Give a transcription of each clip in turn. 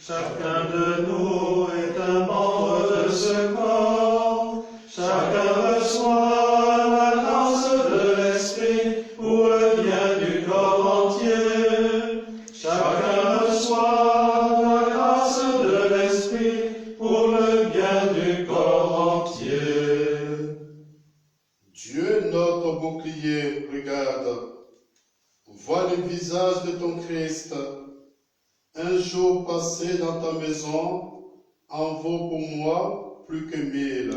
Chacun de nous est un membre de ce corps. Chacun reçoit la grâce de l'Esprit pour le bien du corps entier. Chacun reçoit la grâce de l'Esprit pour le bien du corps entier. Dieu, notre bouclier, regarde, vois le visage de ton Christ. Un jour passé dans ta maison en vaut pour moi plus que 1000.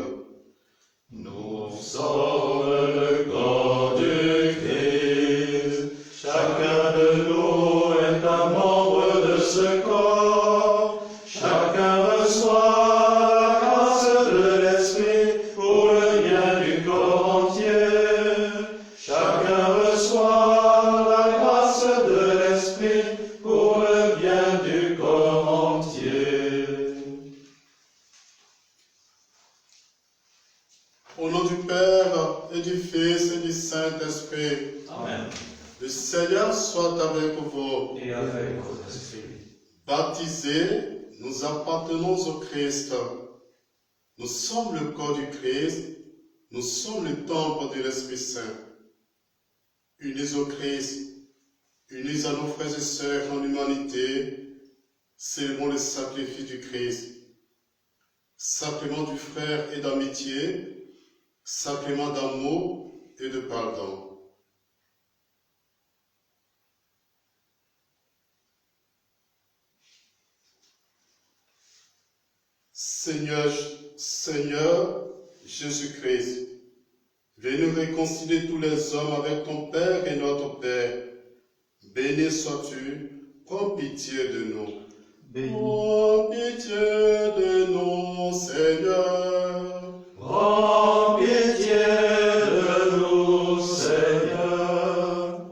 Nous sommes le corps du Christ. Chacun de nous est un membre de ce corps. Chacun reçoit la grâce de l'Esprit pour le bien du corps entier. Chacun reçoit la grâce de l'Esprit pour le bien du corps entier. Au nom du Père et du Fils et du Saint-Esprit. Amen. Le Seigneur soit avec vous. Et avec votre esprit. Baptisés, nous appartenons au Christ. Nous sommes le corps du Christ. Nous sommes le temple de l'Esprit Saint. Unis au Christ, unis à nos frères et sœurs en humanité, célébrons le sacrifice du Christ. Sacrement du frère et d'amitié, sacrement d'amour et de pardon. Seigneur Jésus-Christ, viens nous réconcilier tous les hommes avec ton Père et notre Père. Béni sois-tu, prends pitié de nous. Prends pitié de nous, Seigneur. Prends pitié de nous, Seigneur.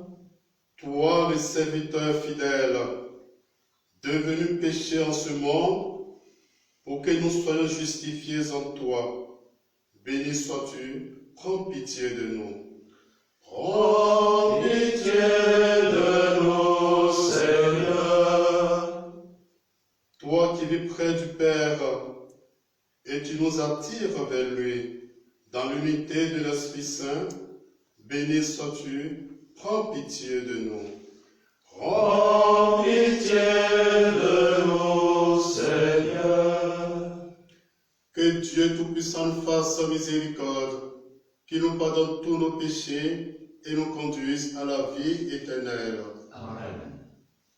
Toi, le serviteur fidèle, devenu péché en ce monde, pour que nous soyons justifiés en toi. Béni sois-tu, prends pitié de nous. Prends pitié de nous, Seigneur. Toi qui vis près du Père, et tu nous attires vers lui, dans l'unité de l'Esprit Saint, béni sois-tu, prends pitié de nous. Prends pitié de nous, Seigneur. Que Dieu Tout-Puissant nous fasse miséricorde, qu'il nous pardonne tous nos péchés et nous conduise à la vie éternelle. Amen.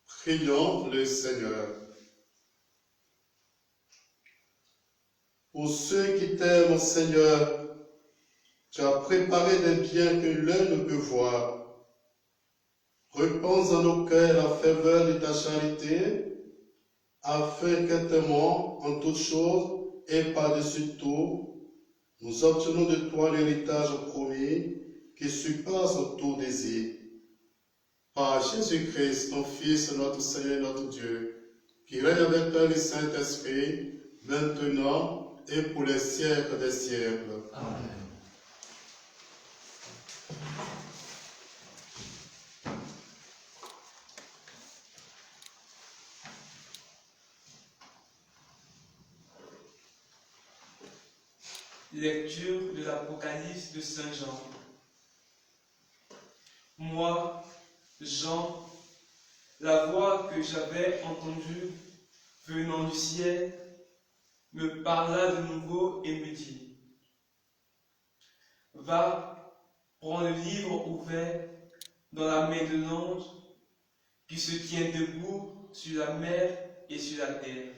Prions le Seigneur. Pour ceux qui t'aiment, Seigneur, tu as préparé des biens que l'œil ne peut voir. Répands en nos cœurs la ferveur de ta charité, afin que t'aimant en toutes choses et par-dessus tout, nous obtenons de toi l'héritage promis qui surpasse tout désir. Par Jésus-Christ, ton Fils, notre Seigneur et notre Dieu, qui règne avec toi le Saint-Esprit, maintenant et pour les siècles des siècles. Amen. Lecture de l'Apocalypse de Saint Jean. Moi, Jean, la voix que j'avais entendue venant du ciel me parla de nouveau et me dit: Va, prends le livre ouvert dans la main de l'ange qui se tient debout sur la mer et sur la terre.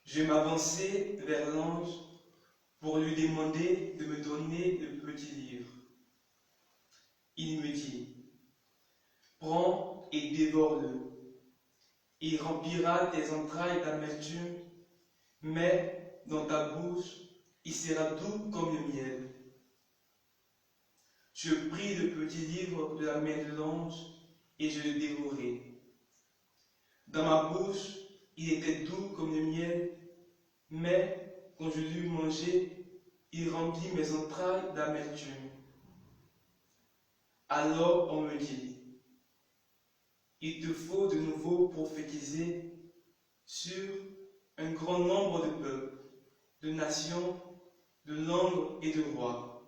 Je m'avançai vers l'ange pour lui demander de me donner le petit livre. Il me dit: prends et dévore-le. Il remplira tes entrailles d'amertume, mais dans ta bouche, il sera doux comme le miel. Je pris le petit livre de la main de l'ange et je le dévorai. Dans ma bouche, il était doux comme le miel, mais quand je l'eus mangé, il remplit mes entrailles d'amertume. Alors on me dit: il te faut de nouveau prophétiser sur un grand nombre de peuples, de nations, de langues et de rois.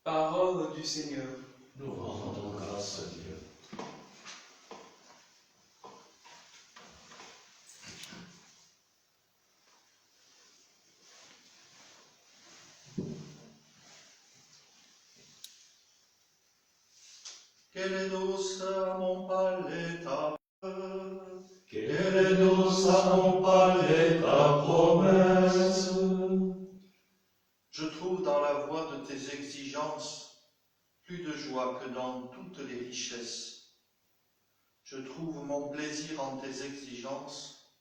Parole du Seigneur. Nous rendons grâce à Dieu. Quelle est douce à mon palais ta parole. Quelle est douce à mon palais ta promesse. Je trouve dans la voie de tes exigences plus de joie que dans toutes les richesses. Je trouve mon plaisir en tes exigences,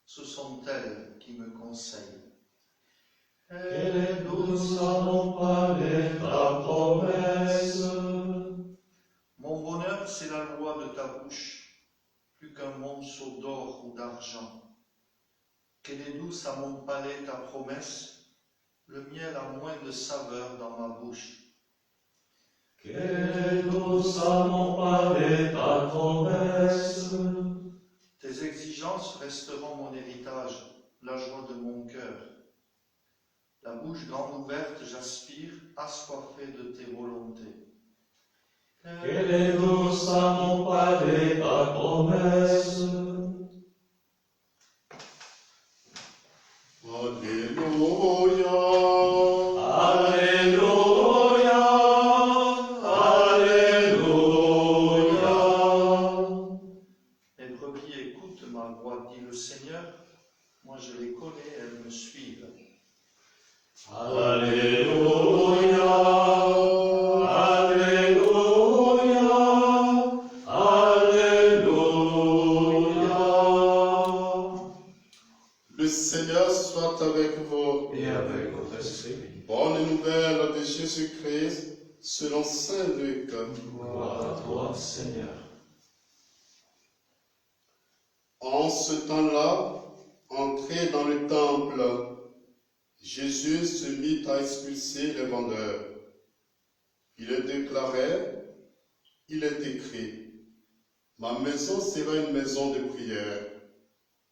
ce sont elles qui me conseillent. Quelle est douce à mon palais ta promesse. Mon bonheur, c'est la loi de ta bouche, plus qu'un monceau d'or ou d'argent. Quelle est douce à mon palais ta promesse, le miel a moins de saveur dans ma bouche. Quelle est douce à mon palais ta promesse. Tes exigences resteront mon héritage, la joie de mon cœur. La bouche grande ouverte, j'aspire, assoiffé de tes volontés. Quelle est douce à mon palais ta promesse. Alléluia. Alléluia. Alléluia. Les brebis écoutent ma voix, dit le Seigneur. Moi je les connais, elles me suivent. Alléluia. Alléluia. Alléluia. Le Seigneur soit avec vous. Et avec votre esprit. Bonne nouvelle de Jésus-Christ selon Saint Luc. Gloire à toi, Seigneur. En ce temps-là, entré dans le temple, Jésus se mit à expulser les vendeurs. Il déclarait, il est écrit, ma maison sera une maison de prière.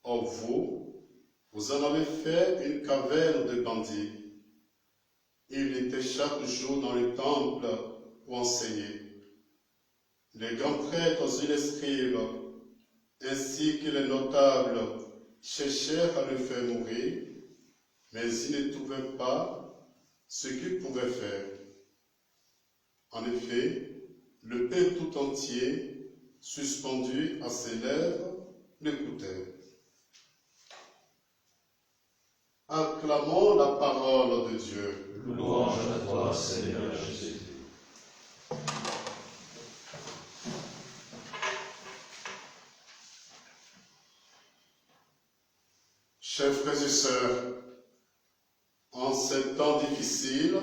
Or vous en avez fait une caverne de bandits. Il était chaque jour dans le temple pour enseigner. Les grands prêtres et les scribes, ainsi que les notables, cherchèrent à le faire mourir, mais ils ne trouvaient pas ce qu'ils pouvaient faire. En effet, le peuple tout entier, suspendu à ses lèvres, l'écoutait. Acclamons la parole de Dieu. Louange à toi, Seigneur Jésus. Chers frères et sœurs, en ces temps difficiles,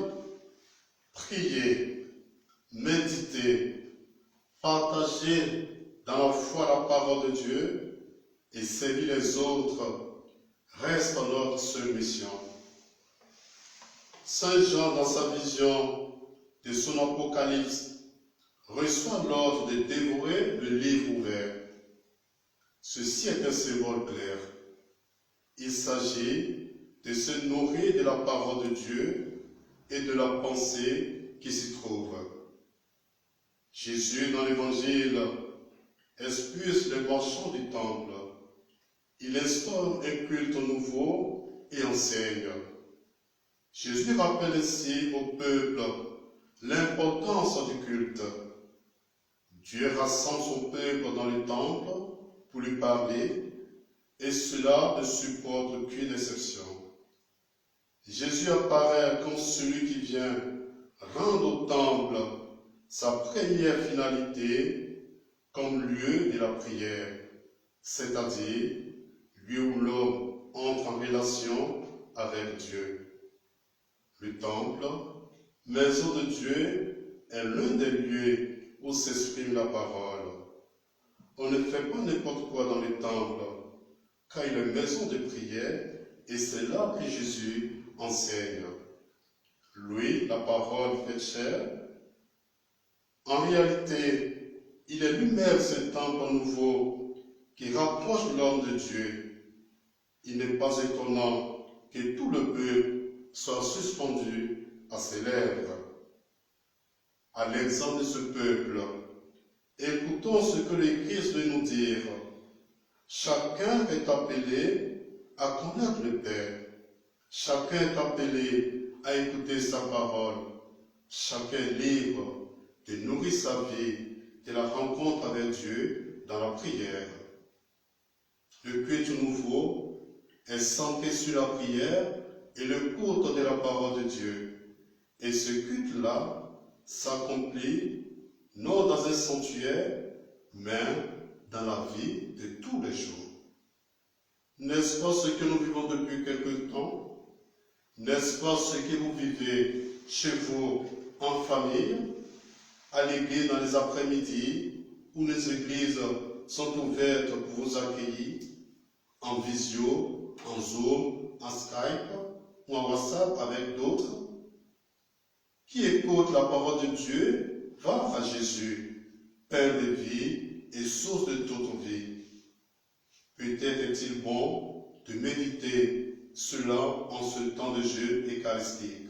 priez, méditez, partagez dans la foi la parole de Dieu et servir les autres reste notre seule mission. Saint Jean, dans sa vision de son apocalypse, reçoit l'ordre de dévorer le livre ouvert. Ceci est un symbole clair. Il s'agit de se nourrir de la parole de Dieu et de la pensée qui s'y trouve. Jésus, dans l'Évangile, expulse les marchands du temple. Il instaure un culte nouveau et enseigne. Jésus rappelle ainsi au peuple l'importance du culte. Dieu rassemble son peuple dans le temple pour lui parler, et cela ne supporte qu'une exception. Jésus apparaît comme celui qui vient rendre au temple sa première finalité comme lieu de la prière, c'est-à-dire lieu où l'homme entre en relation avec Dieu. Le temple, maison de Dieu, est l'un des lieux où s'exprime la parole. On ne fait pas n'importe quoi dans le temple, car il est maison de prière et c'est là que Jésus enseigne. Lui, la parole faite chair, en réalité, il est lui-même ce temple nouveau qui rapproche l'homme de Dieu. Il n'est pas étonnant que tout le peuple soit suspendu à ses lèvres. À l'exemple de ce peuple, écoutons ce que le Christ veut nous dire. Chacun est appelé à connaître le Père. Chacun est appelé à écouter sa parole. Chacun est libre de nourrir sa vie de la rencontre avec Dieu dans la prière. Le culte nouveau est centré sur la prière et le culte de la parole de Dieu. Et ce culte-là s'accomplit non dans un sanctuaire, mais dans la vie de tous les jours. N'est-ce pas ce que nous vivons depuis quelque temps? N'est-ce pas ce que vous vivez chez vous en famille, à l'église dans les après-midi, où les églises sont ouvertes pour vous accueillir, en visio, en Zoom, en Skype ou en WhatsApp avec d'autres? Qui écoute la parole de Dieu va à Jésus, Père de vie et source de toute vie. Peut-être est-il bon de méditer cela en ce temps de jeûne eucharistique.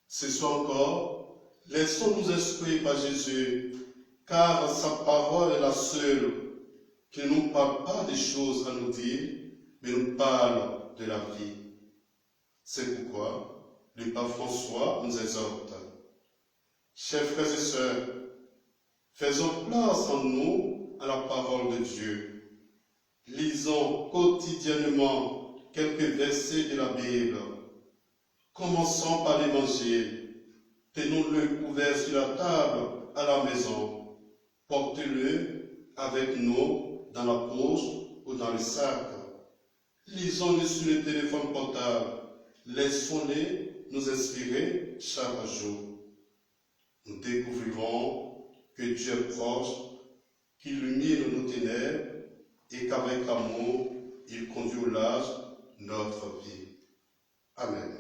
Ce soir encore, laissons-nous instruire par Jésus, car sa parole est la seule qui ne nous parle pas des choses à nous dire, mais nous parle de la vie. C'est pourquoi le pape François nous exhorte. Chers frères et sœurs, faisons place en nous à la parole de Dieu. Lisons quotidiennement quelques versets de la Bible. Commençons par l'Évangile. Tenons-le ouvert sur la table à la maison. Portez-le avec nous dans la poche ou dans le sac. Lisons-le sur le téléphone portable. Laissons-les nous inspirer chaque jour. Nous découvrirons que Dieu est proche, qu'il illumine nos ténèbres et qu'avec amour, il conduit au large notre vie. Amen.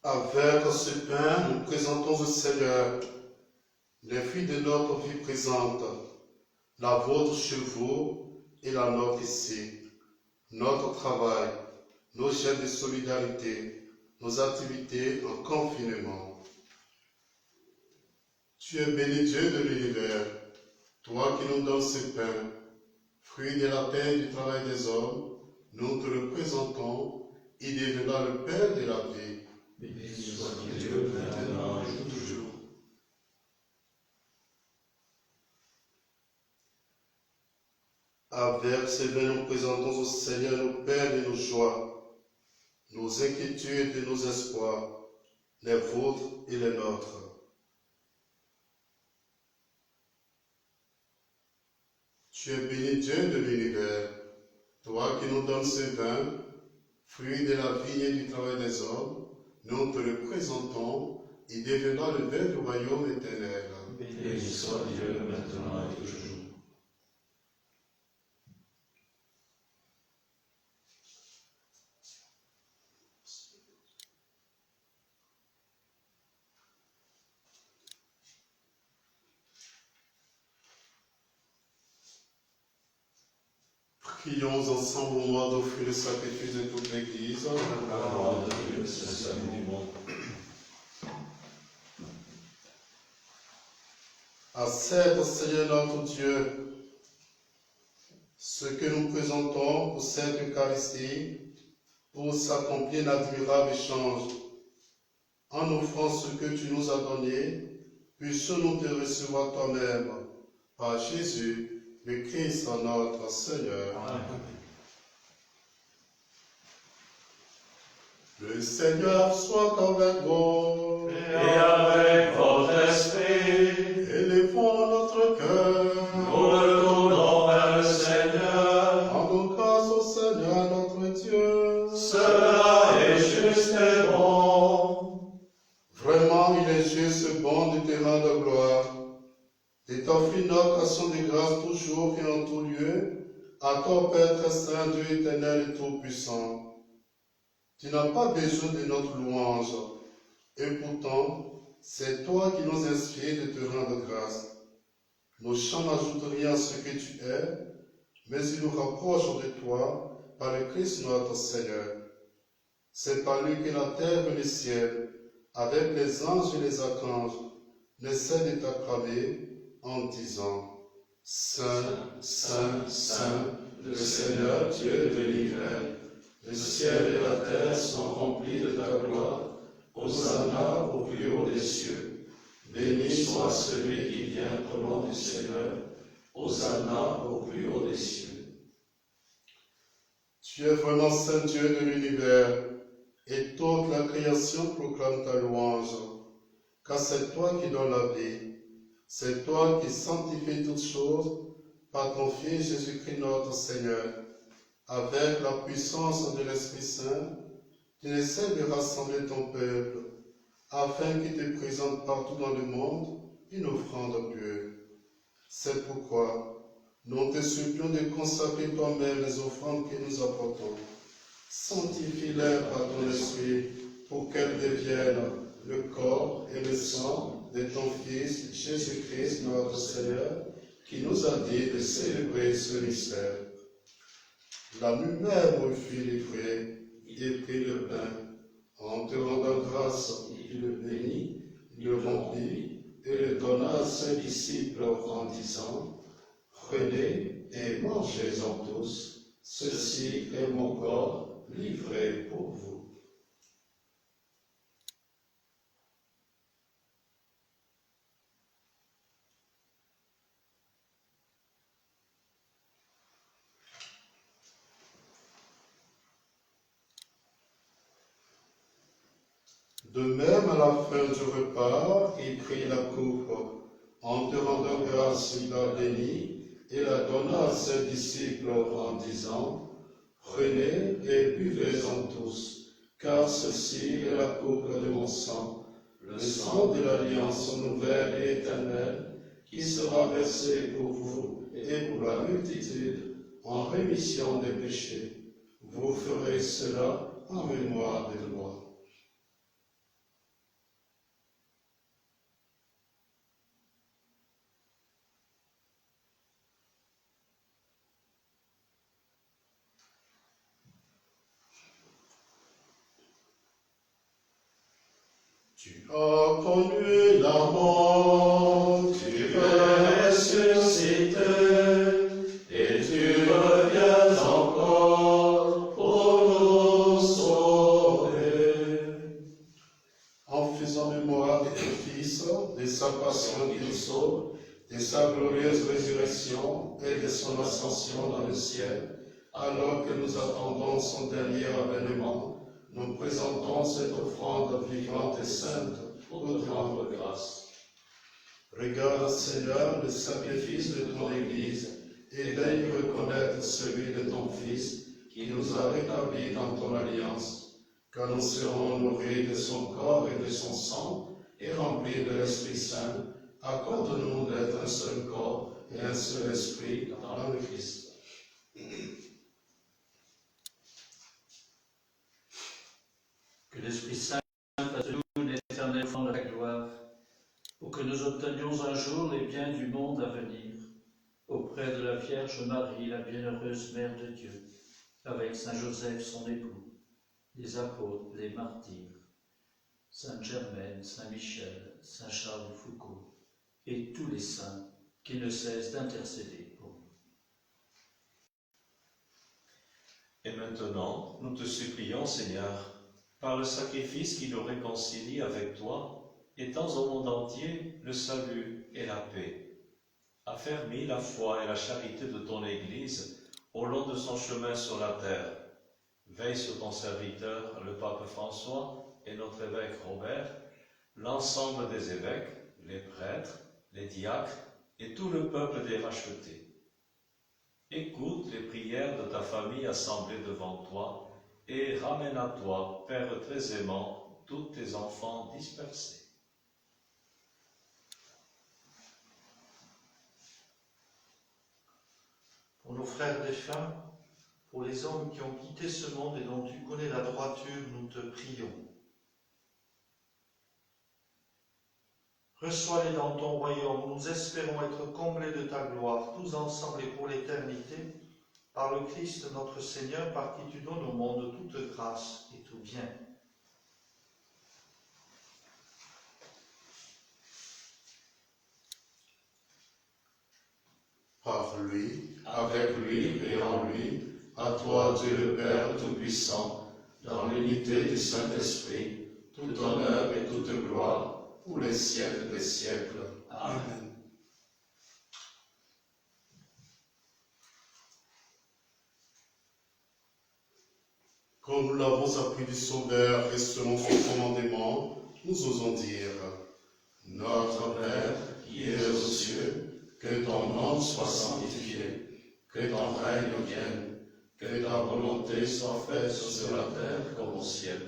Avec ce pain, nous présentons au Seigneur les fruits de notre vie présente, la vôtre chez vous et la nôtre ici, notre travail, nos gestes de solidarité, nos activités en confinement. Tu es béni Dieu de l'univers, toi qui nous donnes ce pain, fruit de la terre et du travail des hommes, nous te le présentons, il deviendra le Père de la vie. Béni soit Dieu maintenant et toujours. Avec ces vins, nous présentons au Seigneur nos peines et nos joies, nos inquiétudes et nos espoirs, les vôtres et les nôtres. Tu es béni Dieu de l'univers, toi qui nous donnes ces vins, fruit de la vie et du travail des hommes, nous te le présentons, il deviendra le verre du royaume éternel. Béni soit Dieu maintenant et toujours. Prions ensemble au moment d'offrir le sacrifice de toute l'Église. La parole de Dieu, c'est le salut du monde. Accepte, Seigneur notre Dieu, ce que nous présentons pour cette Eucharistie, pour s'accomplir l'admirable échange. En offrant ce que tu nous as donné, puissions-nous te recevoir toi-même, par Jésus, le Christ notre Seigneur. Amen. Le Seigneur soit avec vous. Et avec votre esprit, Élevons notre cœur. nous le tournons vers le Seigneur. Rendons grâce au Seigneur notre Dieu. Cela est juste et bon. Vraiment, il est juste bon de te rendre gloire, de t'offrir notre action de grâce toujours et en tout lieu, à toi, Père très saint, Dieu éternel et tout-puissant. Tu n'as pas besoin de notre louange, et pourtant, c'est toi qui nous inspires de te rendre grâce. Nos chants n'ajoutent rien à ce que tu es, mais ils nous rapprochent de toi par le Christ notre Seigneur. C'est par lui que la terre et le ciel, avec les anges et les archanges, n'essaient de t'acclamer en disant « Saint, Saint, Saint, Le Seigneur, Dieu de l'univers, le ciel et la terre sont remplis de ta gloire. Hosanna au plus haut des cieux. Béni soit celui qui vient au nom du Seigneur. Hosanna au plus haut des cieux. » Tu es vraiment Saint Dieu de l'univers, et toute la création proclame ta louange, car c'est toi qui donnes la vie, c'est toi qui sanctifies toutes choses par ton Fils Jésus-Christ notre Seigneur. Avec la puissance de l'Esprit Saint, tu essaies de rassembler ton peuple, afin qu'il te présente partout dans le monde une offrande pure. C'est pourquoi nous te supplions de consacrer toi-même les offrandes que nous apportons. Sanctifie-les par ton esprit, pour qu'elles deviennent le corps et le sang de ton Fils Jésus-Christ notre Seigneur, qui nous a dit de célébrer ce mystère. La nuit même où il fut livré, il prit le pain. En te rendant grâce, il le bénit, le rompit et le donna à ses disciples en disant « Prenez et mangez-en tous, ceci est mon corps livré pour vous. » De même, à la fin du repas, il prit la coupe. En te rendant grâce, il la bénit et la donna à ses disciples en disant « Prenez et buvez-en tous, car ceci est la coupe de mon sang, le sang de l'alliance nouvelle et éternelle, qui sera versé pour vous et pour la multitude en rémission des péchés. Vous ferez cela en mémoire de moi. » Tu as connu la mort, tu es ressuscité, et tu reviens encore pour nous sauver. En faisant mémoire de ton Fils, de sa passion qui nous sauve, de sa glorieuse résurrection et de son ascension dans le ciel, alors que nous attendons son dernier avènement, nous présentons cette offrande vivante et sainte pour te rendre grâce. Regarde, Seigneur, le sacrifice de ton Église et daigne reconnaître celui de ton Fils qui nous a rétablis dans ton alliance, quand nous serons nourris de son corps et de son sang, et remplis de l'Esprit Saint, accorde-nous d'être un seul corps et un seul esprit dans le Christ. Que l'Esprit Saint fasse de nous l'éternel enfant de la gloire, pour que nous obtenions un jour les biens du monde à venir, auprès de la Vierge Marie, la bienheureuse Mère de Dieu, avec Saint Joseph son époux, les apôtres, les martyrs, Sainte Germaine, Saint Michel, Saint Charles de Foucault, et tous les saints qui ne cessent d'intercéder pour nous. Et maintenant, nous te supplions, Seigneur, par le sacrifice qui nous réconcilie avec toi, étends au monde entier le salut et la paix. Affermis la foi et la charité de ton Église au long de son chemin sur la terre. Veille sur ton serviteur, le pape François et notre évêque Robert, l'ensemble des évêques, les prêtres, les diacres et tout le peuple des rachetés. Écoute les prières de ta famille assemblée devant toi et ramène à toi, Père très aimant, tous tes enfants dispersés. Pour nos frères défunts, pour les hommes qui ont quitté ce monde et dont tu connais la droiture, nous te prions. Reçois-les dans ton royaume, nous espérons être comblés de ta gloire, tous ensemble et pour l'éternité, par le Christ notre Seigneur, par qui tu donnes au monde toute grâce et tout bien. Par lui, avec lui et en lui, à toi Dieu le Père Tout-Puissant, dans l'unité du Saint-Esprit, tout honneur et toute gloire, pour les siècles des siècles. Amen. Comme nous l'avons appris du Sauveur et selon son commandement, nous osons dire: Notre Père, qui es aux cieux, que ton nom soit sanctifié, que ton règne vienne, que ta volonté soit faite sur la terre comme au ciel.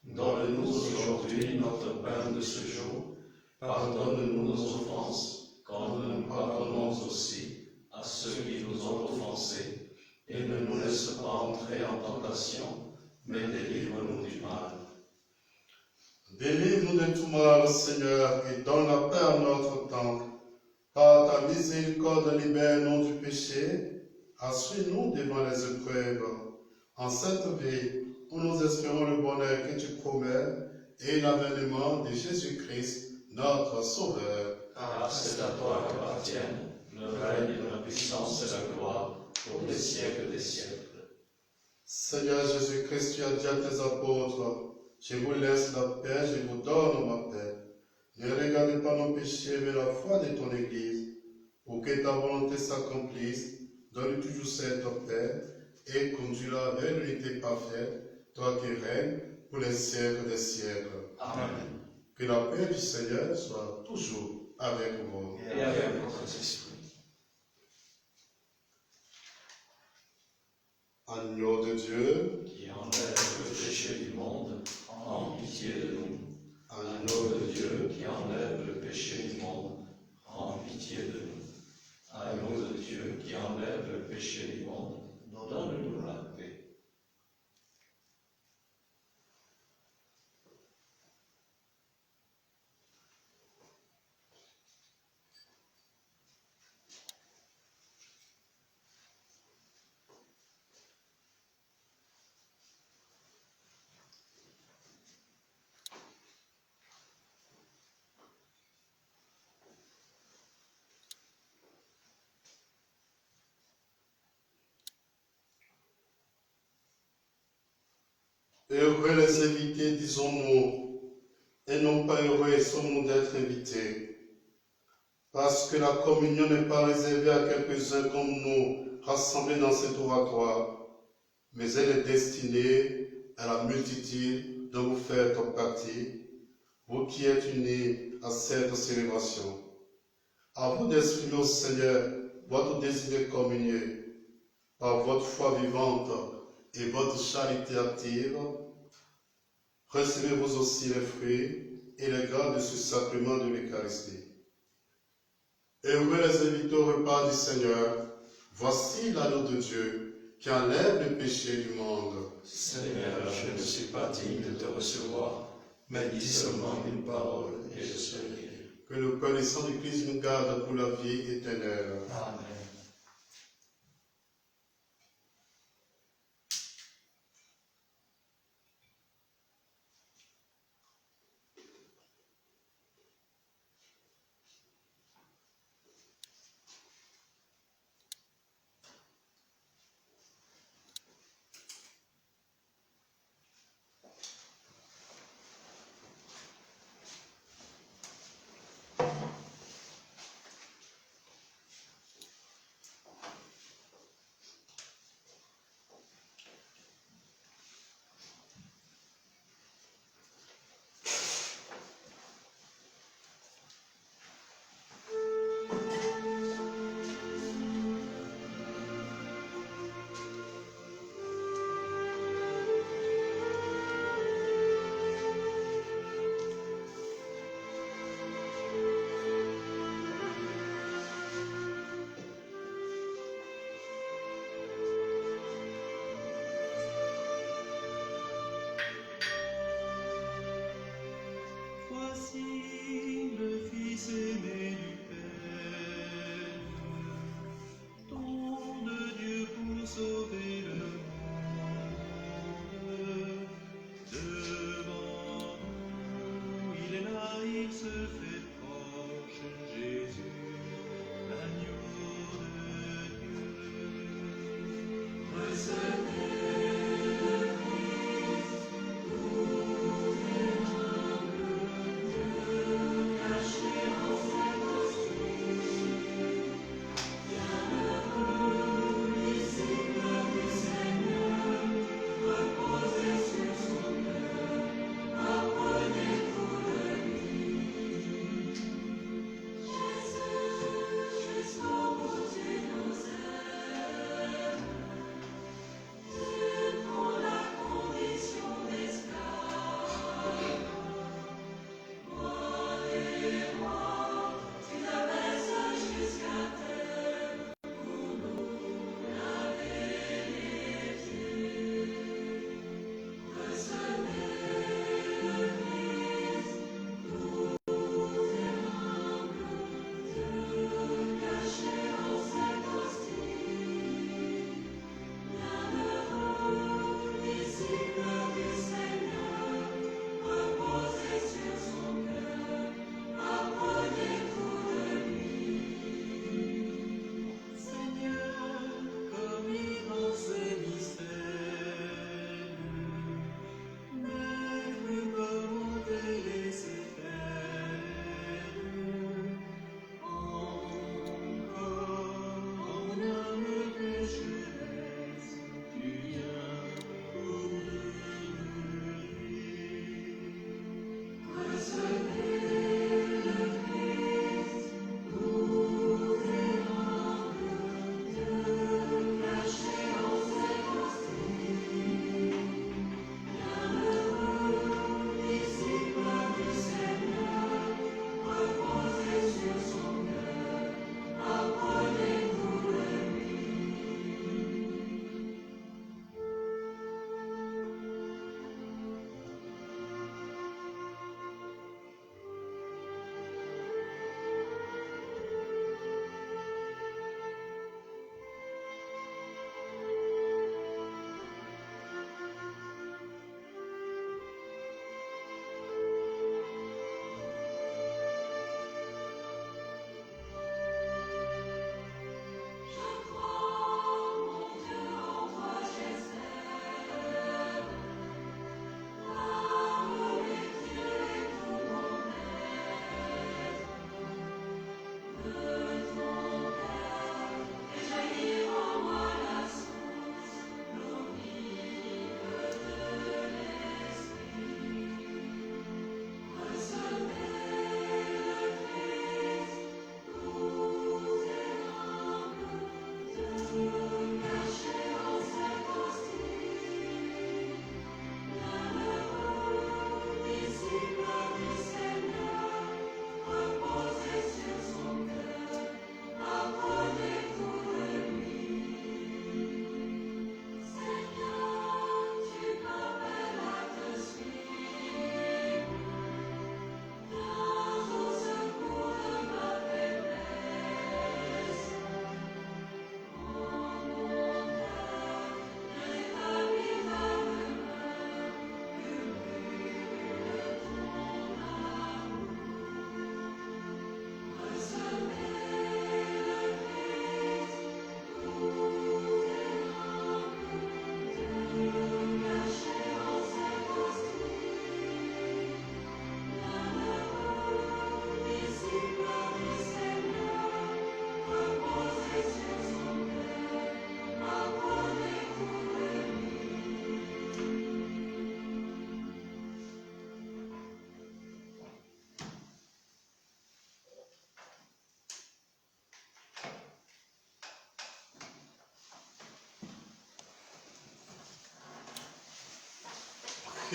Donne-nous aujourd'hui notre pain de ce jour. Pardonne-nous nos offenses, comme nous pardonnons aussi à ceux qui nous ont offensés. Et ne nous laisse pas entrer en tentation, mais délivre-nous du mal. Délivre-nous de tout mal, Seigneur, et donne la paix à notre temps. Par ta miséricorde, libère-nous du péché, assuis-nous devant les épreuves. En cette vie, où nous espérons le bonheur que tu promets et l'avènement de Jésus-Christ, notre Sauveur. Car c'est à toi qu'appartiennent le règne, la puissance et la gloire pour les siècles des siècles. Seigneur Jésus-Christ, tu as dit à tes apôtres: je vous laisse la paix, je vous donne ma paix. Ne regarde pas nos péchés, mais la foi de ton Église. Pour que ta volonté s'accomplisse, donne toujours cette paix et conduis-la vers l'unité parfaite, toi qui règnes pour les siècles des siècles. Amen. Que la paix du Seigneur soit toujours avec vous. Et avec votre esprit. Agneau de Dieu, Qui enlève le péché du monde, en pitié de nous. agneau de Dieu, Qui enlève le péché du monde, en pitié de nous. Agneau de Dieu, qui enlève le péché du monde, donne-nous la paix. heureux les invités, disons-nous, et non pas heureux sommes-nous d'être invités. Parce que la communion n'est pas réservée à quelques-uns comme nous, rassemblés dans cet oratoire, mais elle est destinée à la multitude dont vous faites partie, vous qui êtes unis à cette célébration. À vous d'exprimer au Seigneur votre désir de communier par votre foi vivante et votre charité active, recevez vous aussi les fruits et les grâces de ce sacrement de l'Eucharistie. Heureux les invités au repas du Seigneur, voici l'agneau de Dieu qui enlève le péché du monde. Seigneur, je ne suis pas digne de te recevoir, mais dis seulement une parole et je serai guéri. Que le connaissant du Christ nous garde pour la vie éternelle. Amen. Voici le Fils aimé du Père, don de Dieu pour sauver le monde. Devant nous, il est là, il se fait proche, Jésus, l'agneau de Dieu. Recevez le Christ, vous aimable Dieu, caché en cet esprit. Bienheureux, disciple du Seigneur, reposez sur son cœur, apprenez tout de lui.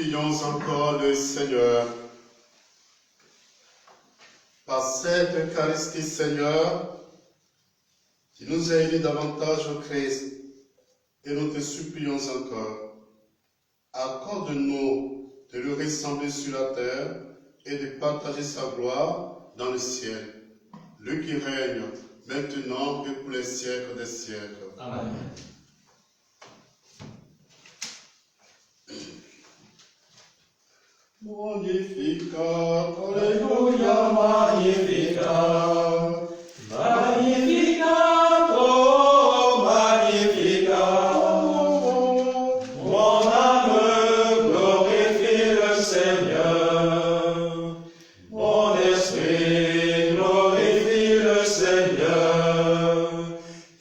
supplions encore le Seigneur. Par cette Eucharistie, Seigneur, qui nous a unis davantage au Christ, et nous te supplions encore, accorde-nous de lui ressembler sur la terre et de partager sa gloire dans le ciel, lui qui règne maintenant et pour les siècles des siècles. Amen. Magnificat, Alléluia, Magnificat, Magnificat, oh Magnificat. Mon âme glorifie le Seigneur, mon esprit glorifie le Seigneur,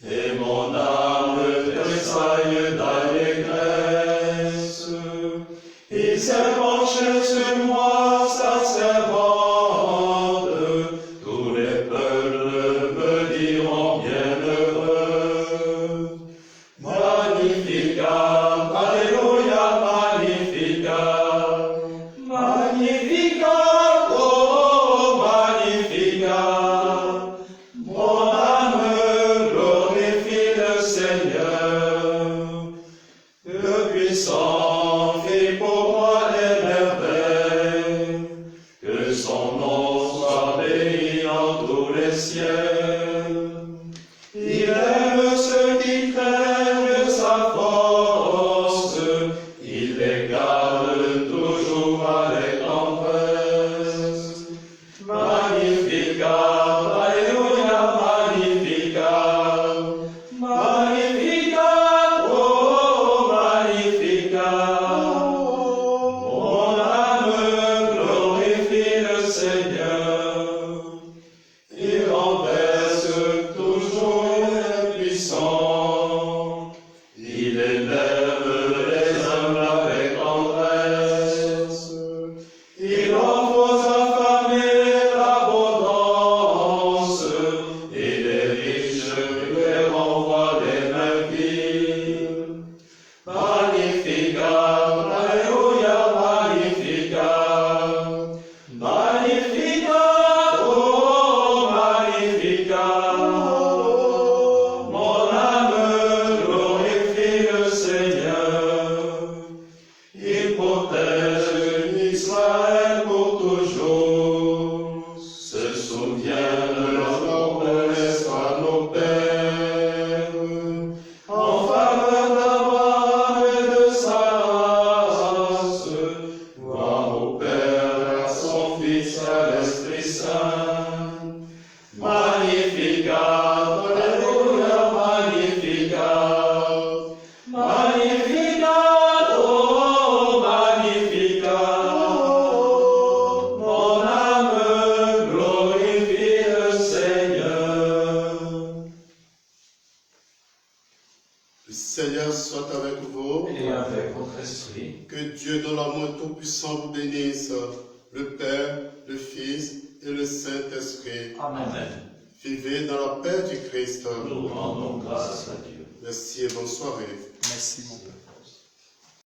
et mon âme tressaille d'allégresse. Il s'est penché sur moi, sa servante, tous les peuples me diront bienheureux. Magnificat, Alléluia, Magnificat, Magnificat, oh Magnificat. Mon âme glorifie le Seigneur, le puissant fait pour moi les merveilles, que son nom soit béni en tous les cieux. Il aime ceux qui craignent sa force, il les garde toujours avec tendresse. Magnificat, Alléluia, Magnificat, Magnificat, oh Magnificat. Mon âme glorifie le Seigneur, il renverse toujours les puissants, il élève les hommes avec tendresse, il offre aux affamés l'abondance, et les riches les renvoie des mains vides. Magnificat, Alléluia, Magnificat, Magnificat, oh Magnificat. Mon âme glorifie le Seigneur, il protège Israël pour toujours, se souvient de leur promesse à nos pères, en faveur d'Abraham et de sa race, gloire au Père, à son Fils, à l'Esprit Saint. Magnificat, Alléluia, Magnificat, Magnificat, oh Magnificat. Mon âme glorifie le Seigneur. Le Seigneur soit avec vous, Et avec votre esprit. que Dieu dans l'amour tout-puissant vous bénisse, le Père, le Fils et le Saint-Esprit. Amen. Vivez dans la paix du Christ. Nous rendons grâce à Dieu. Merci et bonne soirée. Merci, mon Père.